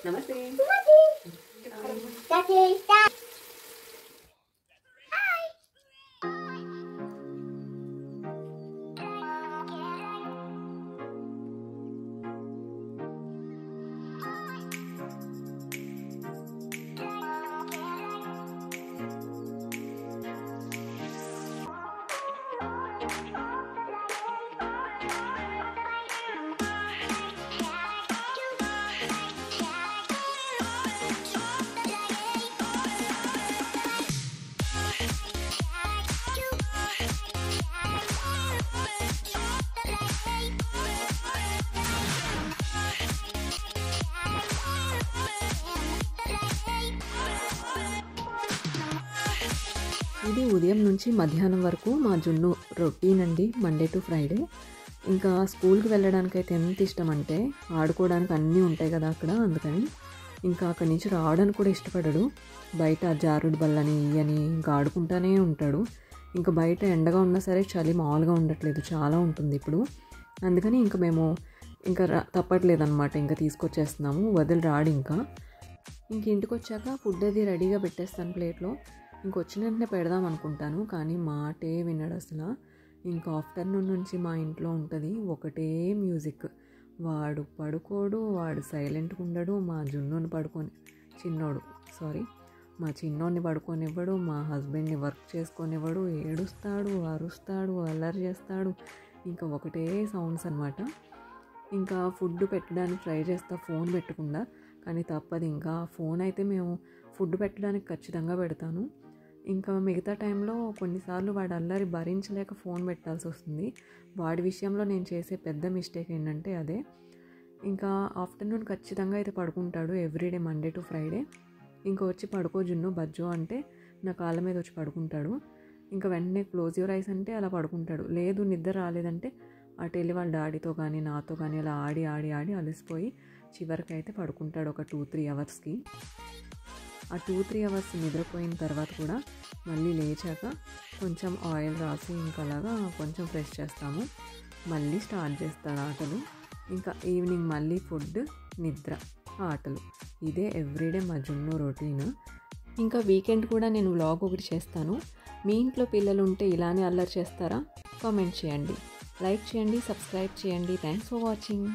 నమస్తే. ఇది ఉదయం నుంచి మధ్యాహ్నం వరకు మా జున్ను రొటీన్ అండి, మండే టు ఫ్రైడే. ఇంకా స్కూల్కి వెళ్ళడానికి అయితే ఎంత ఇష్టం అంటే, ఆడుకోవడానికి అన్నీ ఉంటాయి కదా అక్కడ, అందుకని ఇంకా అక్కడి నుంచి రావడానికి కూడా ఇష్టపడడు. బయట జారుడు బల్లని ఇయని ఇంకా ఆడుకుంటానే ఉంటాడు. ఇంకా బయట ఎండగా ఉన్నా సరే చలి మామూలుగా ఉండట్లేదు, చాలా ఉంటుంది ఇప్పుడు. అందుకని ఇంకా మేము ఇంకా తప్పట్లేదన్నమాట, ఇంకా తీసుకొచ్చేస్తున్నాము, వదిలి రాడు. ఇంకా ఇంటికి వచ్చాక ఫుడ్ అది రెడీగా పెట్టేస్తాను ప్లేట్లో. ఇంకొచ్చిన వెంటనే పెడదాం అనుకుంటాను, కానీ మాటే వినడు అసలు. ఇంకా ఆఫ్టర్నూన్ నుంచి మా ఇంట్లో ఉంటుంది ఒకటే మ్యూజిక్. వాడు పడుకోడు, వాడు సైలెంట్గా ఉండడు. మా చిన్నోడిని పడుకోనివ్వడు, మా హస్బెండ్ని వర్క్ చేసుకొనివ్వడు, ఏడుస్తాడు, అరుస్తాడు, అల్లరి చేస్తాడు. ఇంకా ఒకటే సౌండ్స్ అనమాట. ఇంకా ఫుడ్ పెట్టడానికి ట్రై చేస్తా ఫోన్ పెట్టకుండా, కానీ తప్పదు. ఇంకా ఫోన్ అయితే మేము ఫుడ్ పెట్టడానికి ఖచ్చితంగా పెడతాను. ఇంకా మిగతా టైంలో కొన్నిసార్లు వాడు అల్లరి భరించలేక ఫోన్ పెట్టాల్సి వస్తుంది. వాడి విషయంలో నేను చేసే పెద్ద మిస్టేక్ ఏంటంటే అదే. ఇంకా ఆఫ్టర్నూన్ ఖచ్చితంగా అయితే పడుకుంటాడు ఎవ్రీడే, మండే టు ఫ్రైడే. ఇంకా వచ్చి పడుకో జున్ను బజ్జో అంటే నా కాళ్ళ మీద వచ్చి పడుకుంటాడు. ఇంకా వెంటనే క్లోజ్ యువర్ ఐస్ అంటే అలా పడుకుంటాడు. లేదు నిద్ర రాలేదంటే అటు వెళ్ళి వాళ్ళ డాడీతో కానీ నాతో కానీ అలా ఆడి ఆడి ఆడి అలసిపోయి చివరికి అయితే పడుకుంటాడు ఒక 2-3 అవర్స్కి. ఆ 2-3 అవర్స్ నిద్రపోయిన తర్వాత కూడా మళ్ళీ లేచాక కొంచెం ఆయిల్ రాసి ఇంకా అలాగా కొంచెం ఫ్రెష్ చేస్తాము. మళ్ళీ స్టార్ట్ చేస్తాడు ఆటలు. ఇంకా ఈవినింగ్ మళ్ళీ ఫుడ్, నిద్ర, ఆటలు. ఇదే ఎవ్రీడే మా జున్ను రొటీన్. ఇంకా వీకెండ్ కూడా నేను వ్లాగ్ ఒకటి చేస్తాను. మీ ఇంట్లో పిల్లలు ఉంటే ఇలానే అల్లరి చేస్తారా? కామెంట్ చేయండి, లైక్ చేయండి, సబ్స్క్రైబ్ చేయండి. Thanks for watching.